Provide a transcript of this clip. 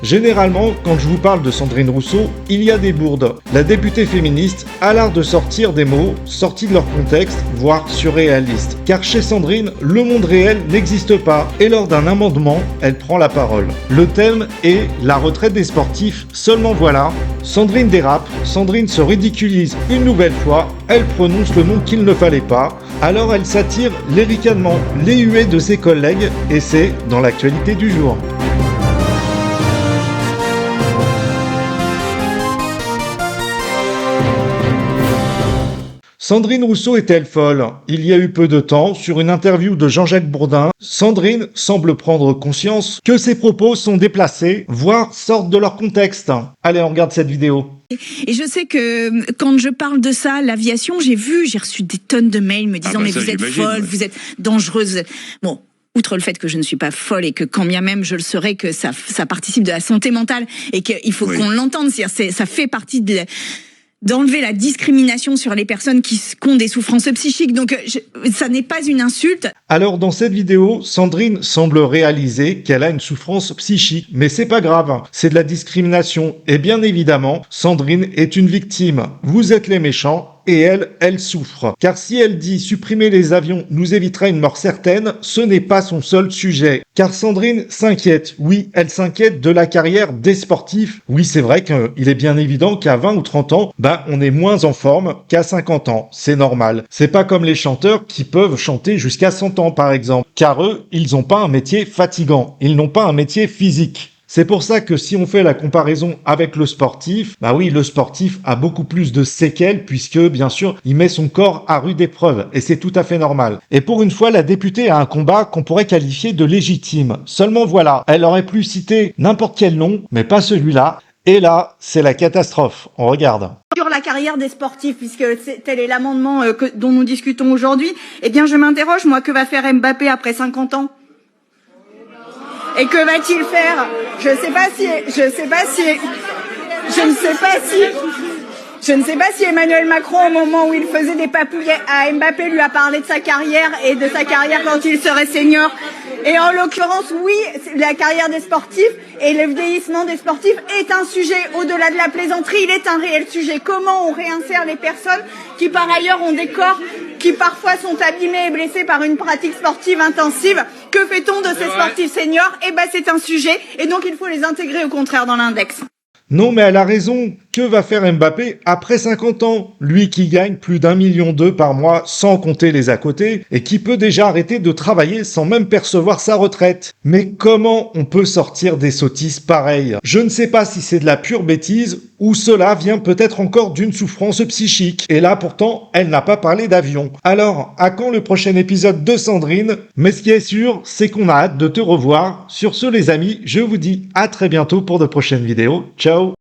Généralement, quand je vous parle de Sandrine Rousseau, il y a des bourdes. La députée féministe a l'art de sortir des mots sortis de leur contexte, voire surréalistes. Car chez Sandrine, le monde réel n'existe pas et lors d'un amendement, elle prend la parole. Le thème est la retraite des sportifs, seulement voilà, Sandrine dérape, Sandrine se ridiculise une nouvelle fois, elle prononce le nom qu'il ne fallait pas, alors elle s'attire les ricanements, les huées de ses collègues et c'est dans l'actualité du jour. Sandrine Rousseau est-elle folle? Il y a eu peu de temps, sur une interview de Jean-Jacques Bourdin, Sandrine semble prendre conscience que ses propos sont déplacés, voire sortent de leur contexte. Allez, on regarde cette vidéo. Et je sais que quand je parle de ça, l'aviation, j'ai reçu des tonnes de mails me disant mais vous êtes folle, vous êtes dangereuse. Bon. Outre le fait que je ne suis pas folle et que quand bien même je le serais, que ça participe de la santé mentale et qu'il faut qu'on l'entende, ça fait partie d'enlever la discrimination sur les personnes qui ont des souffrances psychiques. Donc, ça n'est pas une insulte. Alors, dans cette vidéo, Sandrine semble réaliser qu'elle a une souffrance psychique. Mais c'est pas grave, c'est de la discrimination. Et bien évidemment, Sandrine est une victime. Vous êtes les méchants. Et elle souffre. Car si elle dit supprimer les avions nous évitera une mort certaine, ce n'est pas son seul sujet. Car Sandrine s'inquiète. Oui, elle s'inquiète de la carrière des sportifs. Oui, c'est vrai qu'il est bien évident qu'à 20 ou 30 ans, on est moins en forme qu'à 50 ans. C'est normal. C'est pas comme les chanteurs qui peuvent chanter jusqu'à 100 ans, par exemple. Car eux, ils n'ont pas un métier fatigant. Ils n'ont pas un métier physique. C'est pour ça que si on fait la comparaison avec le sportif, oui, le sportif a beaucoup plus de séquelles puisque, bien sûr, il met son corps à rude épreuve et c'est tout à fait normal. Et pour une fois, la députée a un combat qu'on pourrait qualifier de légitime. Seulement voilà, elle aurait pu citer n'importe quel nom, mais pas celui-là. Et là, c'est la catastrophe. On regarde. Sur la carrière des sportifs, puisque tel est l'amendement dont nous discutons aujourd'hui, eh bien je m'interroge, moi, que va faire Mbappé après 50 ans ? Et que va-t-il faire? Je ne sais pas si Emmanuel Macron, au moment où il faisait des papouilles à Mbappé, lui a parlé de sa carrière et de sa carrière quand il serait senior. Et en l'occurrence, oui, la carrière des sportifs et le vieillissement des sportifs est un sujet au-delà de la plaisanterie, il est un réel sujet. Comment on réinsère les personnes qui par ailleurs ont des corps qui parfois sont abîmés et blessés par une pratique sportive intensive? Que fait-on de ces sportifs seniors? C'est un sujet et donc il faut les intégrer au contraire dans l'index. Non, mais elle a raison. Que va faire Mbappé après 50 ans? Lui qui gagne plus d'1,2 million par mois sans compter les à côté et qui peut déjà arrêter de travailler sans même percevoir sa retraite. Mais comment on peut sortir des sottises pareilles? Je ne sais pas si c'est de la pure bêtise ou cela vient peut-être encore d'une souffrance psychique. Et là pourtant, elle n'a pas parlé d'avion. Alors, à quand le prochain épisode de Sandrine? Mais ce qui est sûr, c'est qu'on a hâte de te revoir. Sur ce les amis, je vous dis à très bientôt pour de prochaines vidéos. Ciao!